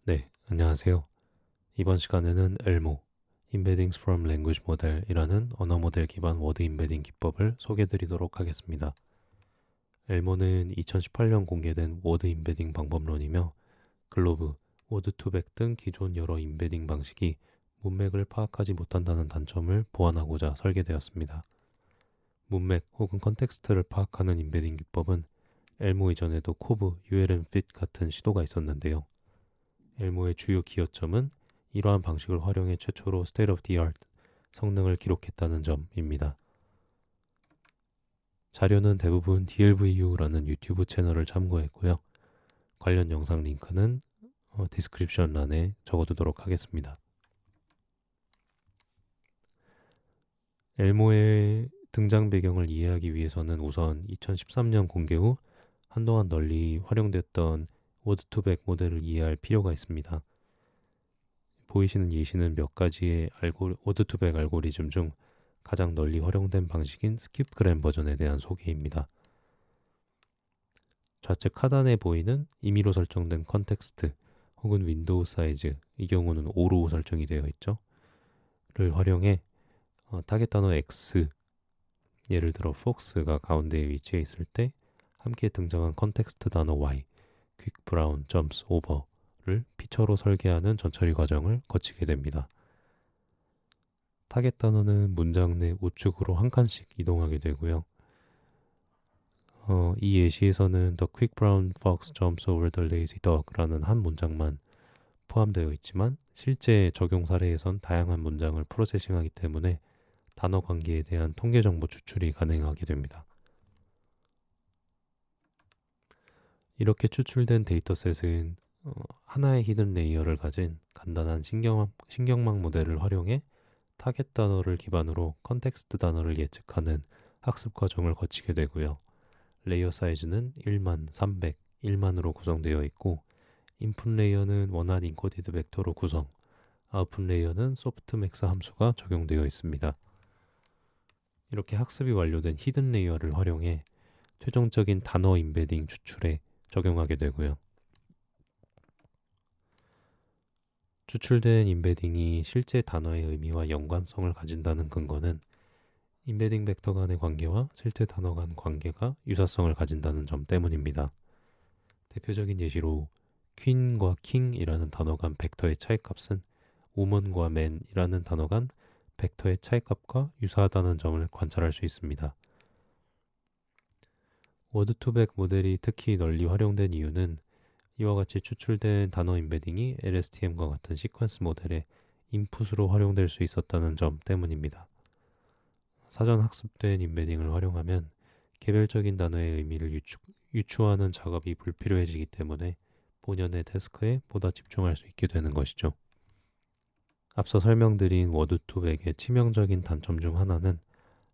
네, 안녕하세요. 이번 시간에는 엘모, Embeddings from Language Model이라는 언어 모델 기반 워드 임베딩 기법을 소개해드리도록 하겠습니다. 엘모는 2018년 공개된 워드 임베딩 방법론이며 글로브, 워드2백 등 기존 여러 임베딩 방식이 문맥을 파악하지 못한다는 단점을 보완하고자 설계되었습니다. 문맥 혹은 컨텍스트를 파악하는 임베딩 기법은 엘모 이전에도 코브, ULM-FIT 같은 시도가 있었는데요. 엘모의 주요 기여점은 이러한 방식을 활용해 최초로 state of the art 성능을 기록했다는 점입니다. 자료는 대부분 DLVU라는 유튜브 채널을 참고했고요. 관련 영상 링크는 디스크립션 란에 적어두도록 하겠습니다. 엘모의 등장 배경을 이해하기 위해서는 우선 2013년 공개 후 한동안 널리 활용됐던 워드2백 모델을 이해할 필요가 있습니다. 보이시는 예시는 몇 가지의 워드2백 알고리즘 중 가장 널리 활용된 방식인 스킵그램 버전에 대한 소개입니다. 좌측 하단에 보이는 임의로 설정된 컨텍스트 혹은 윈도우 사이즈, 이 경우는 5로 설정이 되어 있죠. 를 활용해 타겟 단어 X, 예를 들어 폭스가 가운데에 위치해 있을 때 함께 등장한 컨텍스트 단어 Y, 퀵 브라운, 점스, 오버를 피처로 설계하는 전처리 과정을 거치게 됩니다. 타겟 단어는 문장 내 우측으로 한 칸씩 이동하게 되고요. 이 예시에서는 The quick brown fox jumps over the lazy dog라는 한 문장만 포함되어 있지만 실제 적용 사례에선 다양한 문장을 프로세싱하기 때문에 단어 관계에 대한 통계 정보 추출이 가능하게 됩니다. 이렇게 추출된 데이터셋은 하나의 히든 레이어를 가진 간단한 신경망 모델을 활용해 타겟 단어를 기반으로 컨텍스트 단어를 예측하는 학습 과정을 거치게 되고요. 레이어 사이즈는 1만, 300, 1만으로 구성되어 있고 인풋 레이어는 원한 인코디드 벡터로 구성, 아웃풋 레이어는 소프트맥스 함수가 적용되어 있습니다. 이렇게 학습이 완료된 히든 레이어를 활용해 최종적인 단어 임베딩 추출에 적용하게 되고요. 추출된 임베딩이 실제 단어의 의미와 연관성을 가진다는 근거는 임베딩 벡터 간의 관계와 실제 단어 간 관계가 유사성을 가진다는 점 때문입니다. 대표적인 예시로 퀸과 킹이라는 단어 간 벡터의 차이값은 woman과 man이라는 단어 간 벡터의 차이값과 유사하다는 점을 관찰할 수 있습니다. 워드2백 모델이 특히 널리 활용된 이유는 이와 같이 추출된 단어 임베딩이 LSTM과 같은 시퀀스 모델의 인풋으로 활용될 수 있었다는 점 때문입니다. 사전 학습된 임베딩을 활용하면 개별적인 단어의 의미를 유추하는 작업이 불필요해지기 때문에 본연의 태스크에 보다 집중할 수 있게 되는 것이죠. 앞서 설명드린 워드2백의 치명적인 단점 중 하나는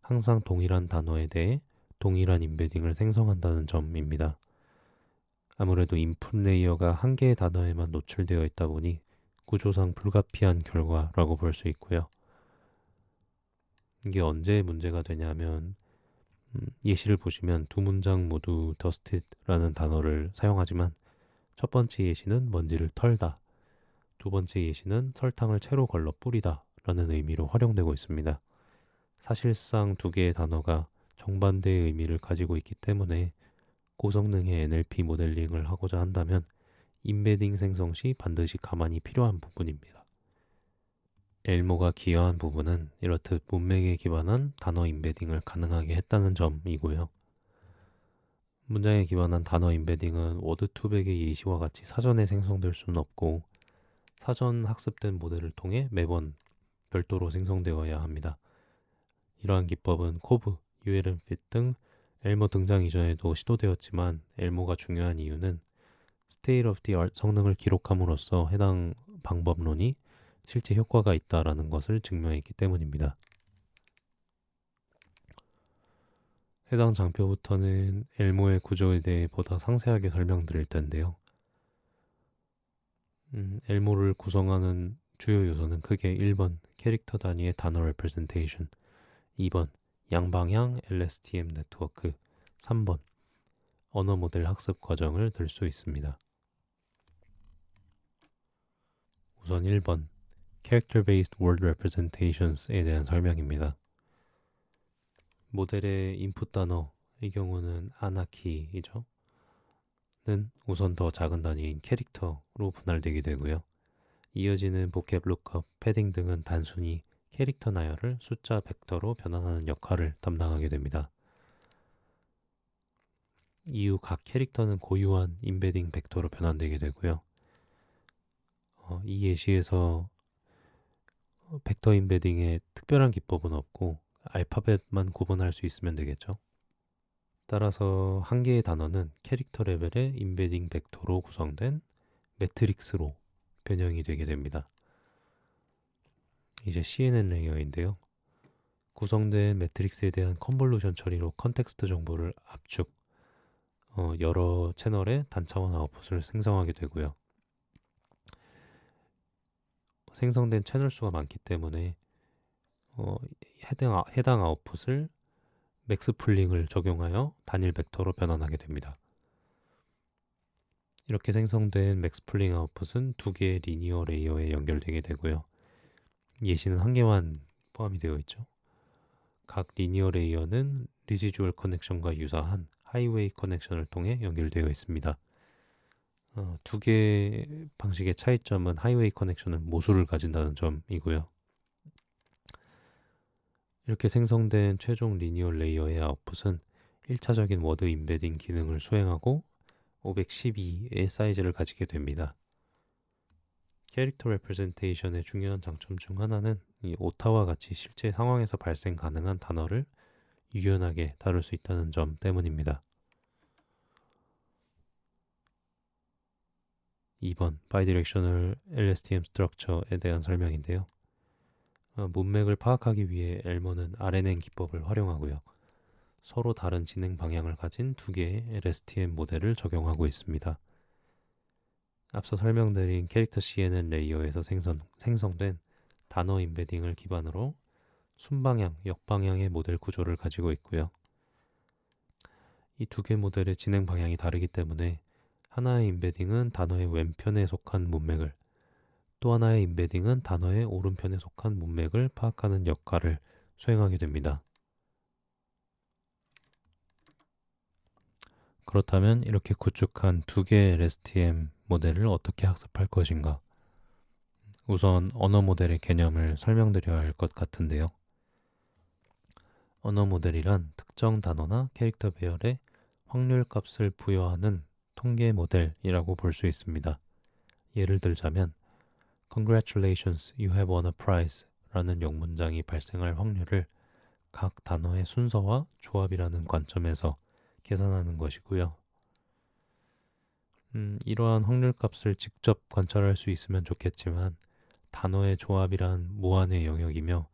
항상 동일한 단어에 대해 동일한 임베딩을 생성한다는 점입니다. 아무래도 인풋 레이어가 한 개의 단어에만 노출되어 있다 보니 구조상 불가피한 결과라고 볼 수 있고요. 이게 언제 문제가 되냐면 예시를 보시면 두 문장 모두 dusted라는 단어를 사용하지만 첫 번째 예시는 먼지를 털다, 두 번째 예시는 설탕을 채로 걸러 뿌리다 라는 의미로 활용되고 있습니다. 사실상 두 개의 단어가 정반대의 의미를 가지고 있기 때문에 고성능의 NLP 모델링을 하고자 한다면 임베딩 생성 시 반드시 가만히 필요한 부분입니다. 엘모가 기여한 부분은 이렇듯 문맥에 기반한 단어 임베딩을 가능하게 했다는 점이고요. 문장에 기반한 단어 임베딩은 워드2백의 예시와 같이 사전에 생성될 수는 없고 사전 학습된 모델을 통해 매번 별도로 생성되어야 합니다. 이러한 기법은 코브, ULM-FIT 등 엘모 등장 이전에도 시도되었지만 엘모가 중요한 이유는 State of the Art 성능을 기록함으로써 해당 방법론이 실제 효과가 있다라는 것을 증명했기 때문입니다. 해당 장표부터는 엘모의 구조에 대해 보다 상세하게 설명드릴 텐데요. 엘모를 구성하는 주요 요소는 크게 1번 캐릭터 단위의 단어 representation, 2번 양방향 LSTM 네트워크, 3번 언어 모델 학습 과정을 들 수 있습니다. 우선 1번 Character-Based Word Representations에 대한 설명입니다. 모델의 인풋 단어, 이 경우는 아나키이죠. 는 우선 더 작은 단위인 캐릭터로 분할되게 되고요. 이어지는 보캡, 룩업, 패딩 등은 단순히 캐릭터 나열을 숫자 벡터로 변환하는 역할을 담당하게 됩니다. 이후 각 캐릭터는 고유한 임베딩 벡터로 변환되게 되고요. 이 예시에서 벡터 임베딩에 특별한 기법은 없고 알파벳만 구분할 수 있으면 되겠죠. 따라서 한 개의 단어는 캐릭터 레벨의 임베딩 벡터로 구성된 매트릭스로 변형이 되게 됩니다. 이제 CNN 레이어인데요. 구성된 매트릭스에 대한 컨볼루션 처리로 컨텍스트 정보를 압축, 여러 채널의 단차원 아웃풋을 생성하게 되고요. 생성된 채널 수가 많기 때문에 해당 아웃풋을 맥스 풀링을 적용하여 단일 벡터로 변환하게 됩니다. 이렇게 생성된 맥스 풀링 아웃풋은 두 개의 리니어 레이어에 연결되게 되고요. 예시는 한 개만 포함이 되어 있죠. 각 리니어 레이어는 리지주얼 커넥션과 유사한 하이웨이 커넥션을 통해 연결되어 있습니다. 두 개의 방식의 차이점은 하이웨이 커넥션은 모수를 가진다는 점이고요. 이렇게 생성된 최종 리니어 레이어의 아웃풋은 1차적인 워드 임베딩 기능을 수행하고 512의 사이즈를 가지게 됩니다. 캐릭터 레프레젠테이션의 중요한 장점 중 하나는 이 오타와 같이 실제 상황에서 발생 가능한 단어를 유연하게 다룰 수 있다는 점 때문입니다. 2번 바이디렉셔널 LSTM 스트럭처에 대한 설명인데요. 문맥을 파악하기 위해 엘머는 RNN 기법을 활용하고요. 서로 다른 진행 방향을 가진 두 개의 LSTM 모델을 적용하고 있습니다. 앞서 설명드린 캐릭터 CNN 레이어에서 생성된 단어 임베딩을 기반으로 순방향, 역방향의 모델 구조를 가지고 있고요. 이 두 개 모델의 진행 방향이 다르기 때문에 하나의 임베딩은 단어의 왼편에 속한 문맥을, 또 하나의 임베딩은 단어의 오른편에 속한 문맥을 파악하는 역할을 수행하게 됩니다. 그렇다면 이렇게 구축한 두 개의 LSTM 모델을 어떻게 학습할 것인가? 우선 언어 모델의 개념을 설명드려야 할 것 같은데요. 언어 모델이란 특정 단어나 캐릭터 배열에 확률 값을 부여하는 통계 모델이라고 볼 수 있습니다. 예를 들자면 Congratulations, you have won a prize 라는 영문장이 발생할 확률을 각 단어의 순서와 조합이라는 관점에서 계산하는 것이고요. 이러한 확률 값을 직접 관찰할 수 있으면 좋겠지만 단어의 조합이란 무한의 영역이며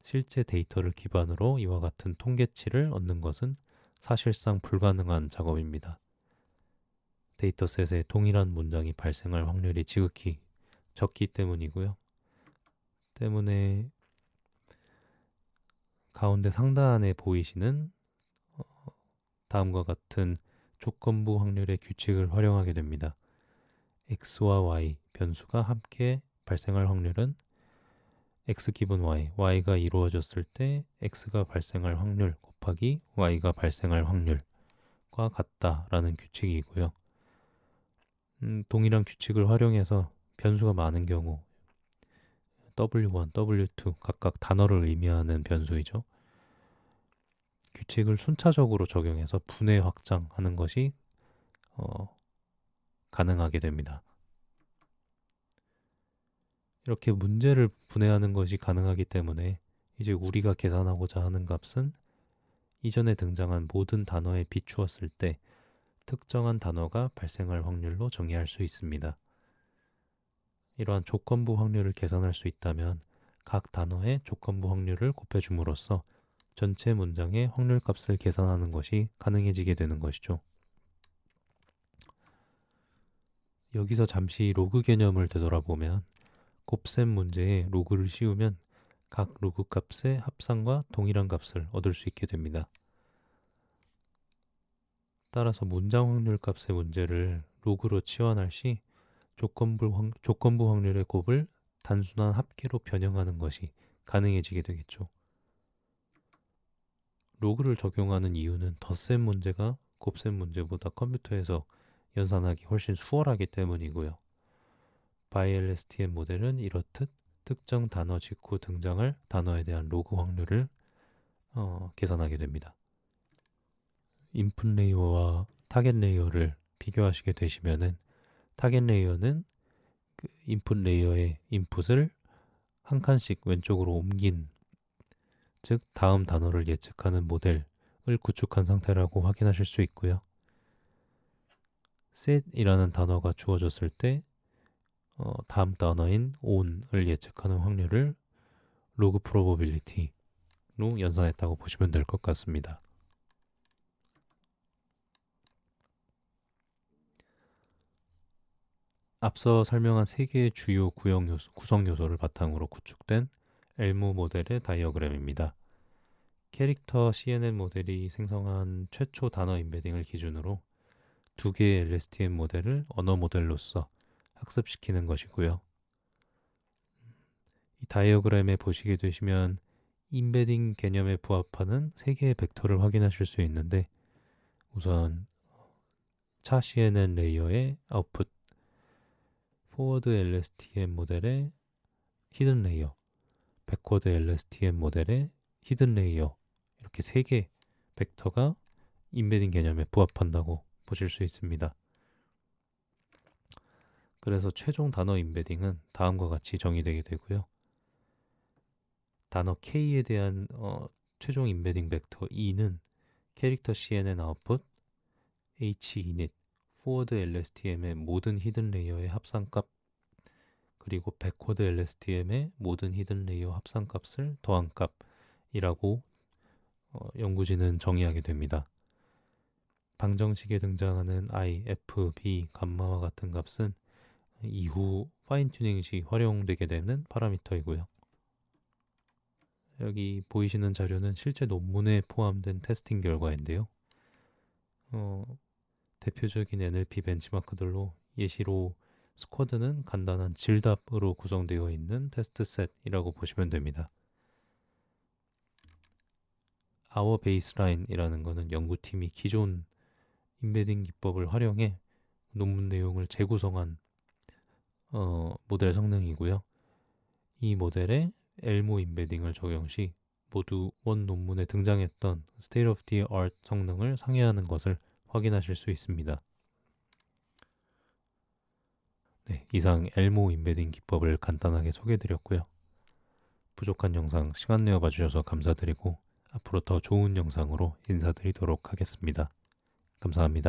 실제 데이터를 기반으로 이와 같은 통계치를 얻는 것은 사실상 불가능한 작업입니다. 데이터셋에 동일한 문장이 발생할 확률이 지극히 적기 때문이고요. 때문에 가운데 상단에 보이시는 다음과 같은 조건부 확률의 규칙을 활용하게 됩니다. x와 y 변수가 함께 발생할 확률은 x 기분 y, y가 이루어졌을 때 x가 발생할 확률 곱하기 y가 발생할 확률과 같다라는 규칙이고요. 동일한 규칙을 활용해서 변수가 많은 경우 W1, W2 각각 단어를 의미하는 변수이죠. 규칙을 순차적으로 적용해서 분해 확장하는 것이 가능하게 됩니다. 이렇게 문제를 분해하는 것이 가능하기 때문에 이제 우리가 계산하고자 하는 값은 이전에 등장한 모든 단어에 비추었을 때 특정한 단어가 발생할 확률로 정의할 수 있습니다. 이러한 조건부 확률을 계산할 수 있다면 각 단어의 조건부 확률을 곱해줌으로써 전체 문장의 확률 값을 계산하는 것이 가능해지게 되는 것이죠. 여기서 잠시 로그 개념을 되돌아보면 곱셈 문제에 로그를 씌우면 각 로그 값의 합산과 동일한 값을 얻을 수 있게 됩니다. 따라서 문장 확률 값의 문제를 로그로 치환할 시 조건부 확률의 곱을 단순한 합계로 변형하는 것이 가능해지게 되겠죠. 로그를 적용하는 이유는 덧셈 문제가 곱셈 문제보다 컴퓨터에서 연산하기 훨씬 수월하기 때문이고요. ByLSTM 모델은 이렇듯 특정 단어 직후 등장할 단어에 대한 로그 확률을 계산하게 됩니다. 인풋 레이어와 타겟 레이어를 비교하시게 되시면은 타겟 레이어는 그 인풋 레이어의 인풋을 한 칸씩 왼쪽으로 옮긴, 즉 다음 단어를 예측하는 모델을 구축한 상태라고 확인하실 수 있고요. set이라는 단어가 주어졌을 때 다음 단어인 on을 예측하는 확률을 로그 probability로 연산했다고 보시면 될 것 같습니다. 앞서 설명한 세 개의 주요 구성 요소를 바탕으로 구축된 엘모 모델의 다이어그램입니다. 캐릭터 CNN 모델이 생성한 최초 단어 인베딩을 기준으로 두 개의 LSTM 모델을 언어 모델로서 학습시키는 것이고요. 이 다이어그램에 보시게 되시면 인베딩 개념에 부합하는 세 개의 벡터를 확인하실 수 있는데, 우선 차 CNN 레이어의 아웃풋, 포워드 LSTM 모델의 히든 레이어, 백워드 LSTM 모델의 히든 레이어, 이렇게 세 개 벡터가 인베딩 개념에 부합한다고 보실 수 있습니다. 그래서 최종 단어 인베딩은 다음과 같이 정의되게 되고요. 단어 K에 대한 최종 인베딩 벡터 E는 캐릭터 CNN 아웃풋, Hinit, 포워드 LSTM의 모든 히든 레이어의 합산값, 그리고 백워드 LSTM의 모든 히든 레이어 합산값을 더한 값이라고 연구진은 정의하게 됩니다. 방정식에 등장하는 I, F, B, 감마와 같은 값은 이후 파인 튜닝 시 활용되게 되는 파라미터이고요. 여기 보이시는 자료는 실제 논문에 포함된 테스팅 결과인데요. 대표적인 NLP 벤치마크들로 예시로 스쿼드는 간단한 질답으로 구성되어 있는 테스트 셋이라고 보시면 됩니다. Our Baseline이라는 것은 연구팀이 기존 인베딩 기법을 활용해 논문 내용을 재구성한 모델 성능이고요. 이 모델에 엘모 인베딩을 적용 시 모두 원 논문에 등장했던 State of the Art 성능을 상회하는 것을 확인하실 수 있습니다. 네, 이상 엘모 인베딩 기법을 간단하게 소개해드렸고요. 부족한 영상 시간 내어 봐주셔서 감사드리고 앞으로 더 좋은 영상으로 인사드리도록 하겠습니다. 감사합니다.